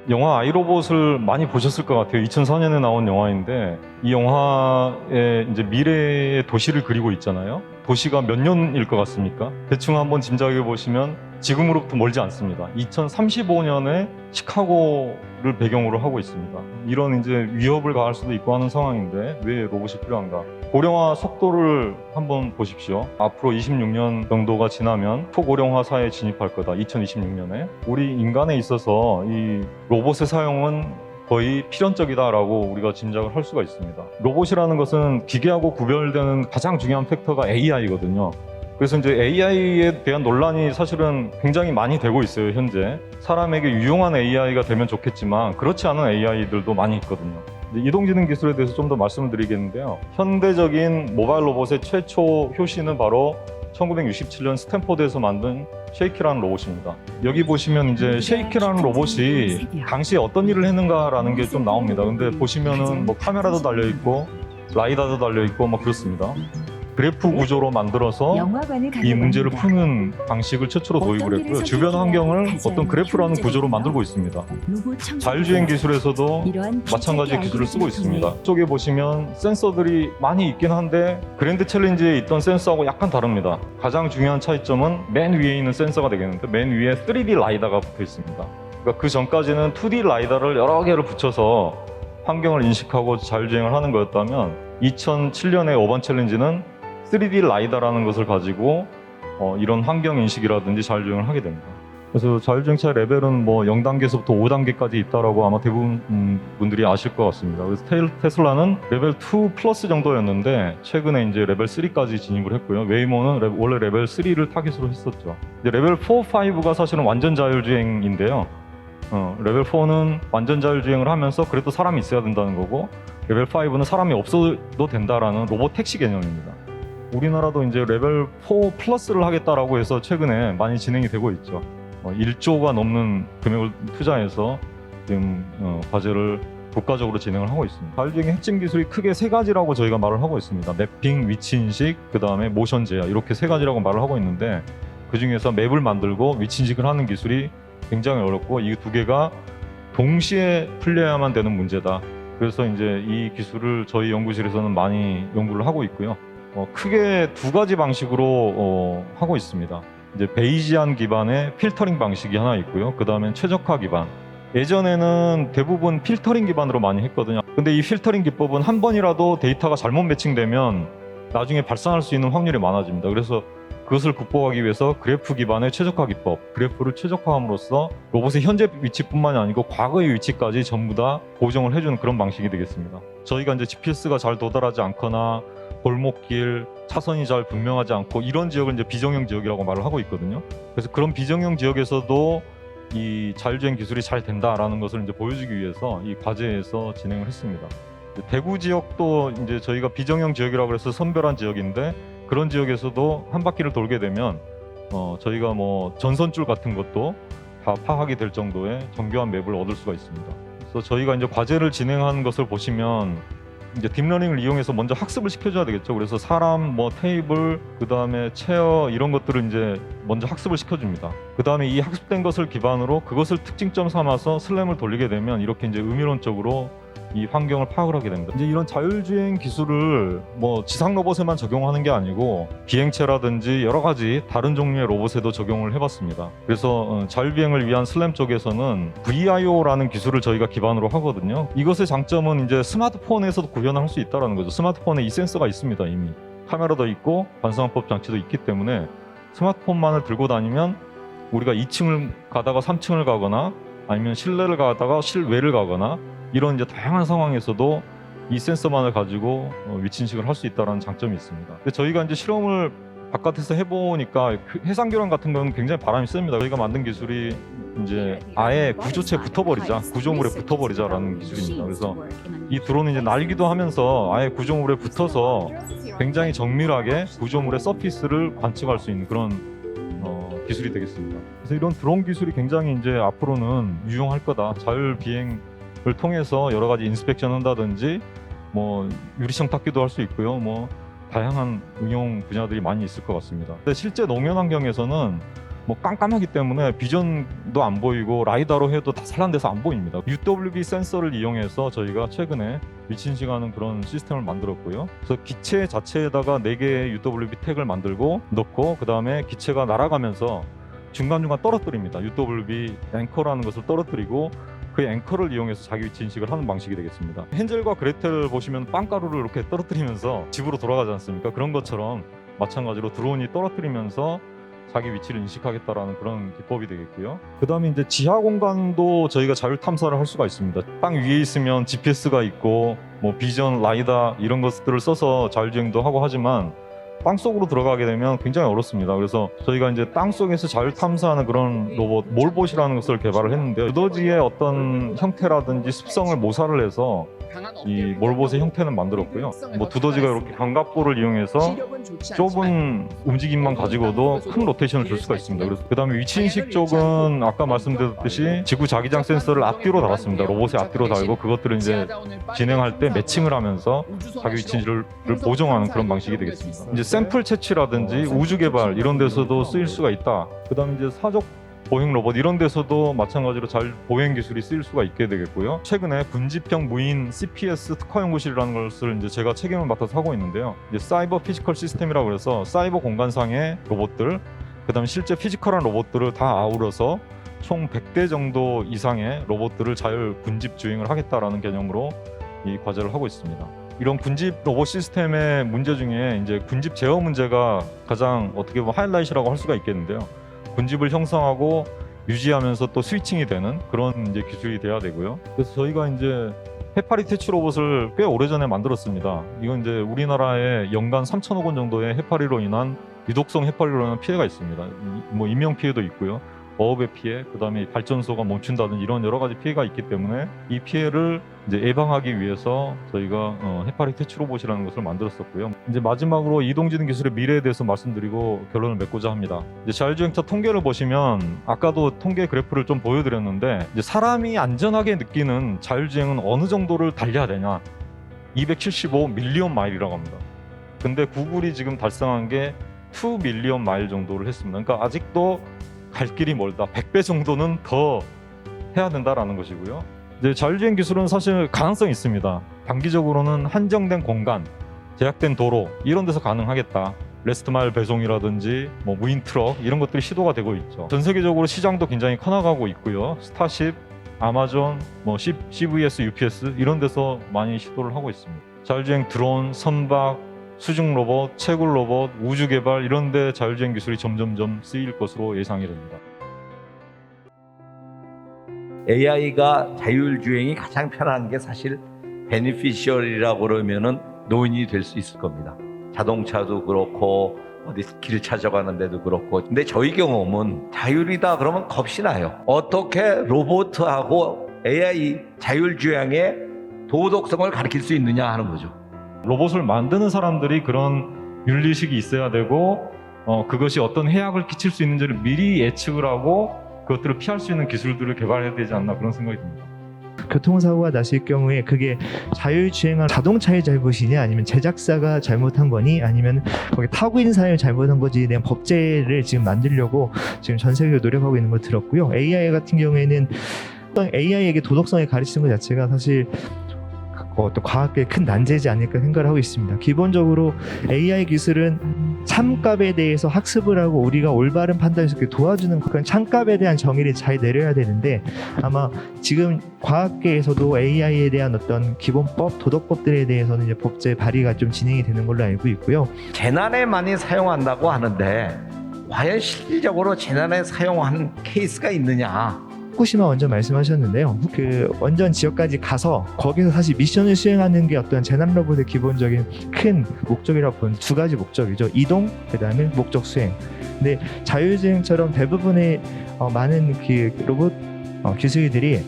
영화 아이로봇을 많이 보셨을 것 같아요. 2004년에 나온 영화인데 이 영화의 이제 미래의 도시를 그리고 있잖아요. 도시가 몇 년일 것 같습니까? 대충 한번 짐작해 보시면 지금으로부터 멀지 않습니다. 2035년에 시카고를 배경으로 하고 있습니다. 이런 이제 위협을 가할 수도 있고 하는 상황인데 왜 로봇이 필요한가? 고령화 속도를 한번 보십시오. 앞으로 26년 정도가 지나면 초고령화 사회에 진입할 거다. 2026년에. 우리 인간에 있어서 이 로봇의 사용은 거의 필연적이다라고 우리가 짐작을 할 수가 있습니다. 로봇이라는 것은 기계하고 구별되는 가장 중요한 팩터가 AI거든요. 그래서 이제 AI에 대한 논란이 사실은 굉장히 많이 되고 있어요, 현재. 사람에게 유용한 AI가 되면 좋겠지만 그렇지 않은 AI들도 많이 있거든요. 이동지능 기술에 대해서 좀 더 말씀을 드리겠는데요. 현대적인 모바일 로봇의 최초 효시는 바로 1967년 스탠포드에서 만든 쉐이키라는 로봇입니다. 여기 보시면 이제 쉐이키라는 로봇이 당시에 어떤 일을 했는가라는 게 좀 나옵니다. 근데 보시면은 뭐 카메라도 달려 있고 라이다도 달려 있고 뭐 그렇습니다. 그래프 구조로 만들어서 이 문제를 푸는 방식을 최초로 도입을 했고요. 주변 환경을 어떤 그래프라는 구조로 만들고 있습니다. 자율주행 기술에서도 마찬가지의 기술을 쓰고 있습니다. 이쪽에 보시면 센서들이 많이 있긴 한데 그랜드 챌린지에 있던 센서하고 약간 다릅니다. 가장 중요한 차이점은 맨 위에 있는 센서가 되겠는데 맨 위에 3D 라이다가 붙어 있습니다. 그러니까 그 전까지는 2D 라이다를 여러 개를 붙여서 환경을 인식하고 자율주행을 하는 거였다면 2007년의 어반 챌린지는 3D 라이다라는 것을 가지고 이런 환경 인식이라든지 자율주행을 하게 됩니다. 그래서 자율주행차 레벨은 뭐 0단계에서부터 5단계까지 있다라고 아마 대부분 분들이 아실 것 같습니다. 그래서 테슬라는 레벨 2 플러스 정도였는데 최근에 이제 레벨 3까지 진입을 했고요. 웨이모는 원래 레벨 3를 타깃으로 했었죠. 이제 레벨 4, 5가 사실은 완전 자율주행인데요. 레벨 4는 완전 자율주행을 하면서 그래도 사람이 있어야 된다는 거고 레벨 5는 사람이 없어도 된다라는 로봇 택시 개념입니다. 우리나라도 이제 레벨 4 플러스를 하겠다라고 해서 최근에 많이 진행이 되고 있죠. 1조가 넘는 금액을 투자해서 지금 과제를 국가적으로 진행을 하고 있습니다. 자율주행의 핵심 기술이 크게 세 가지라고 저희가 말을 하고 있습니다. 매핑, 위치 인식, 그 다음에 모션 제어 이렇게 세 가지라고 말을 하고 있는데 그 중에서 맵을 만들고 위치 인식을 하는 기술이 굉장히 어렵고 이 두 개가 동시에 풀려야만 되는 문제다. 그래서 이제 이 기술을 저희 연구실에서는 많이 연구를 하고 있고요. 크게 두 가지 방식으로 하고 있습니다. 이제 베이지안 기반의 필터링 방식이 하나 있고요. 그 다음엔 최적화 기반. 예전에는 대부분 필터링 기반으로 많이 했거든요. 근데 이 필터링 기법은 한 번이라도 데이터가 잘못 매칭되면 나중에 발생할 수 있는 확률이 많아집니다. 그래서 그것을 극복하기 위해서 그래프 기반의 최적화 기법, 그래프를 최적화함으로써 로봇의 현재 위치뿐만이 아니고 과거의 위치까지 전부 다 보정을 해주는 그런 방식이 되겠습니다. 저희가 이제 GPS가 잘 도달하지 않거나 골목길, 차선이 잘 분명하지 않고 이런 지역을 이제 비정형 지역이라고 말을 하고 있거든요. 그래서 그런 비정형 지역에서도 이 자율주행 기술이 잘 된다라는 것을 이제 보여주기 위해서 이 과제에서 진행을 했습니다. 대구 지역도 이제 저희가 비정형 지역이라고 해서 선별한 지역인데 그런 지역에서도 한 바퀴를 돌게 되면 저희가 뭐 전선줄 같은 것도 다 파악이 될 정도의 정교한 맵을 얻을 수가 있습니다. 그래서 저희가 이제 과제를 진행한 것을 보시면 이제 딥러닝을 이용해서 먼저 학습을 시켜줘야 되겠죠. 그래서 사람, 뭐 테이블, 그 다음에 체어 이런 것들을 이제 먼저 학습을 시켜줍니다. 그 다음에 이 학습된 것을 기반으로 그것을 특징점 삼아서 슬램을 돌리게 되면 이렇게 이제 의미론적으로 이 환경을 파악을 하게 됩니다. 이제 이런 자율주행 기술을 뭐 지상 로봇에만 적용하는 게 아니고 비행체라든지 여러 가지 다른 종류의 로봇에도 적용을 해봤습니다. 그래서 자율비행을 위한 슬램 쪽에서는 VIO라는 기술을 저희가 기반으로 하거든요. 이것의 장점은 이제 스마트폰에서도 구현을 할 수 있다는 거죠. 스마트폰에 이 센서가 있습니다. 이미 카메라도 있고 반사광법 장치도 있기 때문에 스마트폰만을 들고 다니면 우리가 2층을 가다가 3층을 가거나 아니면 실내를 가다가 실외를 가거나 이런 이제 다양한 상황에서도 이 센서만을 가지고 위치 인식을 할 수 있다는 장점이 있습니다. 근데 저희가 이제 실험을 바깥에서 해보니까 해상교란 같은 건 굉장히 바람이 셉니다. 저희가 만든 기술이 이제 아예 구조체에 붙어버리자, 구조물에 붙어버리자라는 기술입니다. 그래서 이 드론은 이제 날기도 하면서 아예 구조물에 붙어서 굉장히 정밀하게 구조물의 서피스를 관측할 수 있는 그런 기술이 되겠습니다. 그래서 이런 드론 기술이 굉장히 이제 앞으로는 유용할 거다. 자율 비행을 통해서 여러 가지 인스펙션 한다든지 뭐 유리창 닦기도 할 수 있고요. 뭐 다양한 응용 분야들이 많이 있을 것 같습니다. 근데 실제 농현 환경에서는 뭐 깜깜하기 때문에 비전도 안 보이고 라이다로 해도 다 산란돼서 안 보입니다. UWB 센서를 이용해서 저희가 최근에 위치인식하는 그런 시스템을 만들었고요. 그래서 기체 자체에다가 4개의 UWB 태그를 만들고 넣고 그 다음에 기체가 날아가면서 중간중간 떨어뜨립니다. UWB 앵커라는 것을 떨어뜨리고 그 앵커를 이용해서 자기 위치 인식을 하는 방식이 되겠습니다. 헨젤과 그레텔 보시면 빵가루를 이렇게 떨어뜨리면서 집으로 돌아가지 않습니까? 그런 것처럼 마찬가지로 드론이 떨어뜨리면서 자기 위치를 인식하겠다라는 그런 기법이 되겠고요. 그 다음에 이제 지하 공간도 저희가 자율 탐사를 할 수가 있습니다. 땅 위에 있으면 GPS가 있고 뭐 비전, 라이다 이런 것들을 써서 자율주행도 하고 하지만 땅 속으로 들어가게 되면 굉장히 어렵습니다. 그래서 저희가 이제 땅 속에서 자율 탐사하는 그런 로봇 몰봇이라는 것을 개발을 했는데 두더지의 어떤 형태라든지 습성을 모사를 해서 이 몰봇의 형태는 만들었고요. 뭐 두더지가 이렇게 견갑골을 이용해서 좁은 움직임만 가지고도 큰 로테이션을 줄 수가 있습니다. 그래서 그다음에 위치인식 쪽은 아까 말씀드렸듯이 지구 자기장 센서를 앞뒤로 달았습니다. 로봇의 앞뒤로 달고 그것들을 이제 진행할 때 매칭을 하면서 자기 위치를 보정하는 그런 방식이 되겠습니다. 이제 샘플 채취라든지 우주 개발 이런 데서도 쓰일 수가 있다. 그다음에 이제 사족 보행 로봇 이런 데서도 마찬가지로 잘 보행 기술이 쓰일 수가 있게 되겠고요. 최근에 군집형 무인 CPS 특화 연구실이라는 것을 이제 제가 책임을 맡아서 하고 있는데요. 이제 사이버 피지컬 시스템이라고 해서 사이버 공간상의 로봇들, 그다음에 실제 피지컬한 로봇들을 다 아우러서 총 100대 정도 이상의 로봇들을 자율 군집 주행을 하겠다라는 개념으로 이 과제를 하고 있습니다. 이런 군집 로봇 시스템의 문제 중에 이제 군집 제어 문제가 가장 어떻게 보면 하이라이트라고 할 수가 있겠는데요. 군집을 형성하고 유지하면서 또 스위칭이 되는 그런 이제 기술이 돼야 되고요. 그래서 저희가 이제 해파리 퇴치 로봇을 꽤 오래전에 만들었습니다. 이건 이제 우리나라에 연간 3천억 원 정도의 해파리로 인한 유독성 해파리로 인한 피해가 있습니다. 뭐 인명 피해도 있고요. 어업의 피해, 그다음에 발전소가 멈춘다든지 이런 여러 가지 피해가 있기 때문에 이 피해를 이제 예방하기 위해서 저희가 해파리 퇴치 로봇이라는 것을 만들었었고요. 이제 마지막으로 이동지능 기술의 미래에 대해서 말씀드리고 결론을 맺고자 합니다. 이제 자율주행차 통계를 보시면 아까도 통계 그래프를 좀 보여드렸는데 이제 사람이 안전하게 느끼는 자율주행은 어느 정도를 달려야 되냐? 275 밀리언 마일이라고 합니다. 근데 구글이 지금 달성한 게 2 밀리언 마일 정도를 했습니다. 그러니까 아직도 갈 길이 멀다. 100배 정도는 더 해야 된다라는 것이고요. 이제 자율주행 기술은 사실 가능성이 있습니다. 단기적으로는 한정된 공간, 제약된 도로 이런 데서 가능하겠다. 레스트마일 배송이라든지 뭐 무인 트럭 이런 것들이 시도가 되고 있죠. 전 세계적으로 시장도 굉장히 커나가고 있고요. 스타쉽, 아마존, 뭐 CVS, UPS 이런 데서 많이 시도를 하고 있습니다. 자율주행 드론, 선박, 수중 로봇, 채굴 로봇, 우주 개발 이런 데 자율주행 기술이 점점점 쓰일 것으로 예상이 됩니다. AI가 자율주행이 가장 편한 게 사실 베니피셜이라고 그러면은 노인이 될 수 있을 겁니다. 자동차도 그렇고 어디 길 찾아가는 데도 그렇고. 근데 저희 경험은 자율이다 그러면 겁이 나요. 어떻게 로봇하고 AI 자율주행의 도덕성을 가르칠 수 있느냐 하는 거죠. 로봇을 만드는 사람들이 그런 윤리식이 있어야 되고 그것이 어떤 해악을 끼칠 수 있는지를 미리 예측을 하고 그것들을 피할 수 있는 기술들을 개발해야 되지 않나 그런 생각이 듭니다. 교통사고가 났을 경우에 그게 자율주행한 자동차의 잘못이냐 아니면 제작사가 잘못한 거니 아니면 거기 타고 있는 사람이 잘못한 거지에 대한 법제를 지금 만들려고 지금 전 세계로 노력하고 있는 걸 들었고요. AI 같은 경우에는 AI에게 도덕성을 가르치는 것 자체가 사실 어떤 과학계의 큰 난제지 않을까 생각을 하고 있습니다. 기본적으로 AI 기술은 참값에 대해서 학습을 하고 우리가 올바른 판단을 수 있게 도와주는 그런 참값에 대한 정의를 잘 내려야 되는데 아마 지금 과학계에서도 AI에 대한 어떤 기본법, 도덕법들에 대해서는 이제 법제 발의가 좀 진행이 되는 걸로 알고 있고요. 재난에 많이 사용한다고 하는데 과연 실질적으로 재난에 사용한 케이스가 있느냐? 후쿠시마 원전 말씀하셨는데요. 그 원전 지역까지 가서 거기서 사실 미션을 수행하는 게 어떤 재난 로봇의 기본적인 큰 목적이라고 보는 두 가지 목적이죠. 이동, 그다음에 목적 수행. 근데 자율주행처럼 대부분의 많은 그 로봇 기술들이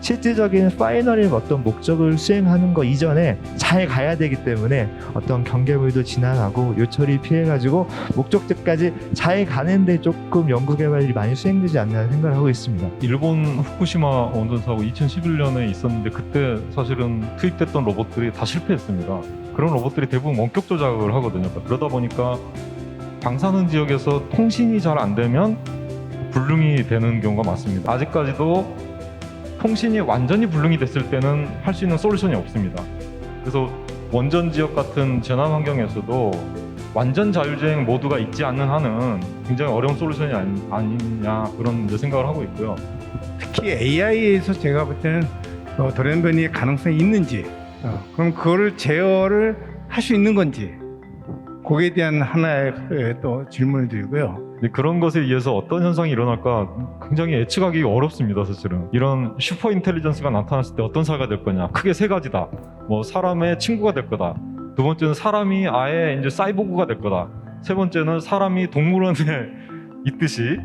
실질적인 파이널의 어떤 목적을 수행하는 거 이전에 잘 가야 되기 때문에 어떤 경계물도 지나가고 요철이 피해가지고 목적지까지 잘 가는데 조금 연구개발이 많이 수행되지 않나 생각을 하고 있습니다. 일본 후쿠시마 원전 사고 2011년에 있었는데 그때 사실은 투입됐던 로봇들이 다 실패했습니다. 그런 로봇들이 대부분 원격 조작을 하거든요. 그러다 보니까 방사능 지역에서 통신이 잘 안 되면 불능이 되는 경우가 많습니다. 아직까지도 통신이 완전히 불능이 됐을 때는 할 수 있는 솔루션이 없습니다. 그래서 원전 지역 같은 재난 환경에서도 완전 자율주행 모드가 있지 않는 한은 굉장히 어려운 솔루션이 아니냐 그런 이제 생각을 하고 있고요. 특히 AI에서 제가 볼 때는 돌연변이의 가능성이 있는지, 그럼 그거를 제어를 할 수 있는 건지, 거기에 대한 하나의 또 질문을 드리고요. 근데 그런 것에 의해서 어떤 현상이 일어날까 굉장히 예측하기 어렵습니다. 사실은 이런 슈퍼 인텔리전스가 나타났을 때 어떤 사회가 될 거냐, 크게 세 가지다. 뭐 사람의 친구가 될 거다, 두 번째는 사람이 아예 이제 사이보그가 될 거다, 세 번째는 사람이 동물원에 있듯이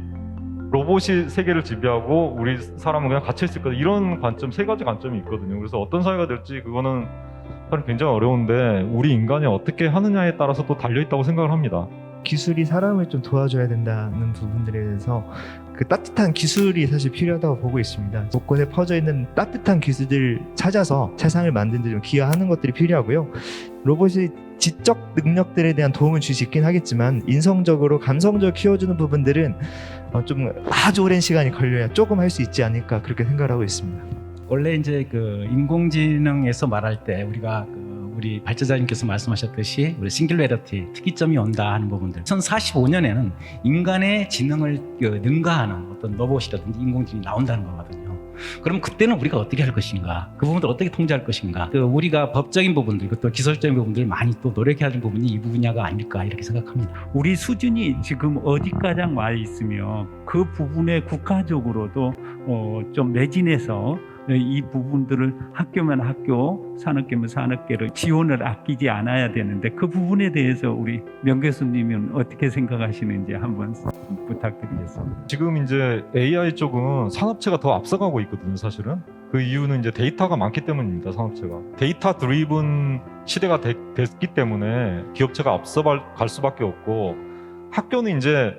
로봇이 세계를 지배하고 우리 사람은 그냥 갇혀 있을 거다. 이런 관점, 세 가지 관점이 있거든요. 그래서 어떤 사회가 될지 그거는 사실 굉장히 어려운데 우리 인간이 어떻게 하느냐에 따라서 또 달려 있다고 생각을 합니다. 기술이 사람을 좀 도와줘야 된다는 부분들에 대해서 그 따뜻한 기술이 사실 필요하다고 보고 있습니다. 곳곳에 퍼져 있는 따뜻한 기술들 찾아서 세상을 만드는 데 좀 기여하는 것들이 필요하고요. 로봇이 지적 능력들에 대한 도움을 줄 수 있긴 하겠지만 인성적으로 감성적으로 키워주는 부분들은 좀 아주 오랜 시간이 걸려야 조금 할 수 있지 않을까 그렇게 생각을 하고 있습니다. 원래 이제 그 인공지능에서 말할 때 우리가 우리 발제자님께서 말씀하셨듯이 우리 싱귤레러티 특이점이 온다 하는 부분들 2045년에는 인간의 지능을 능가하는 어떤 로봇이라든지 인공지능이 나온다는 거거든요. 그럼 그때는 우리가 어떻게 할 것인가, 그 부분들 어떻게 통제할 것인가, 우리가 법적인 부분들 또 기술적인 부분들 많이 또 노력해야 하는 부분이 이 분야가 아닐까 이렇게 생각합니다. 우리 수준이 지금 어디까지 와 있으며 그 부분에 국가적으로도 좀 매진해서 이 부분들을 학교면 학교, 산업계면 산업계로 지원을 아끼지 않아야 되는데 그 부분에 대해서 우리 명 교수님은 어떻게 생각하시는지 한번 부탁드리겠습니다. 지금 이제 AI 쪽은 산업체가 더 앞서가고 있거든요, 사실은. 그 이유는 이제 데이터가 많기 때문입니다, 산업체가. 데이터 드리븐 시대가 됐기 때문에 기업체가 앞서 갈 수밖에 없고, 학교는 이제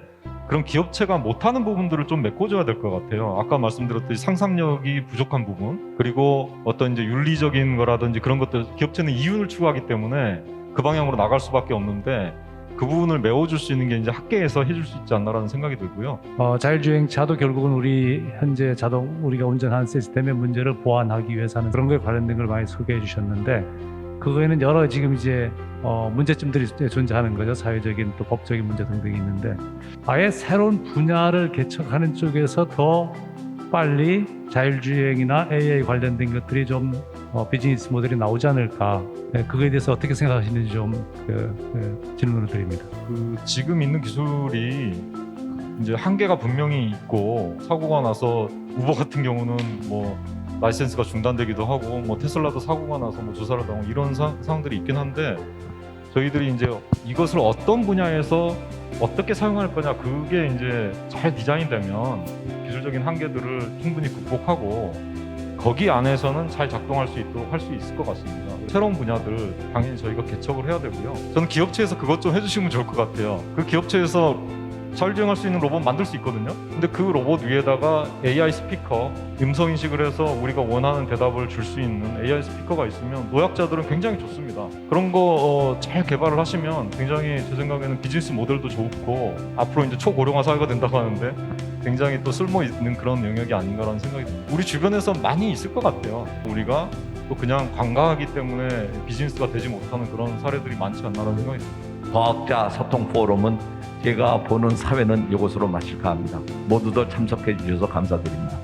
그런 기업체가 못하는 부분들을 좀 메꿔줘야 될 것 같아요. 아까 말씀드렸듯이 상상력이 부족한 부분, 그리고 어떤 이제 윤리적인 거라든지 그런 것들, 기업체는 이윤을 추구하기 때문에 그 방향으로 나갈 수밖에 없는데 그 부분을 메워줄 수 있는 게 이제 학계에서 해줄 수 있지 않나라는 생각이 들고요. 자율주행차도 결국은 우리 현재 우리가 운전하는 시스템의 문제를 보완하기 위해서는 그런 거에 관련된 걸 많이 소개해 주셨는데, 그거에는 여러 지금 이제 문제점들이 존재하는 거죠. 사회적인 또 법적인 문제 등등이 있는데, 아예 새로운 분야를 개척하는 쪽에서 더 빨리 자율주행이나 AI 관련된 것들이 좀 비즈니스 모델이 나오지 않을까, 그거에 대해서 어떻게 생각하시는지 좀 질문을 드립니다. 지금 있는 기술이 이제 한계가 분명히 있고, 사고가 나서 우버 같은 경우는 뭐 라이센스가 중단되기도 하고, 뭐 테슬라도 사고가 나서 뭐 조사를 당하고 이런 상황들이 있긴 한데, 저희들이 이제 이것을 어떤 분야에서 어떻게 사용할 거냐, 그게 이제 잘 디자인되면 기술적인 한계들을 충분히 극복하고 거기 안에서는 잘 작동할 수 있도록 할 수 있을 것 같습니다. 새로운 분야들 당연히 저희가 개척을 해야 되고요. 저는 기업체에서 그것 좀 해주시면 좋을 것 같아요. 그 기업체에서 자율주행할 수 있는 로봇 만들 수 있거든요. 근데 그 로봇 위에다가 AI 스피커, 음성 인식을 해서 우리가 원하는 대답을 줄 수 있는 AI 스피커가 있으면 노약자들은 굉장히 좋습니다. 그런 거 잘 개발을 하시면 굉장히 제 생각에는 비즈니스 모델도 좋고, 앞으로 이제 초고령화 사회가 된다고 하는데 굉장히 또 쓸모 있는 그런 영역이 아닌가라는 생각이 듭니다. 우리 주변에서 많이 있을 것 같아요. 우리가 또 그냥 관가하기 때문에 비즈니스가 되지 못하는 그런 사례들이 많지 않나라는 생각이 듭니다. 과학자 소통 포럼은 제가 보는 사회는 이것으로 마칠까 합니다. 모두들 참석해 주셔서 감사드립니다.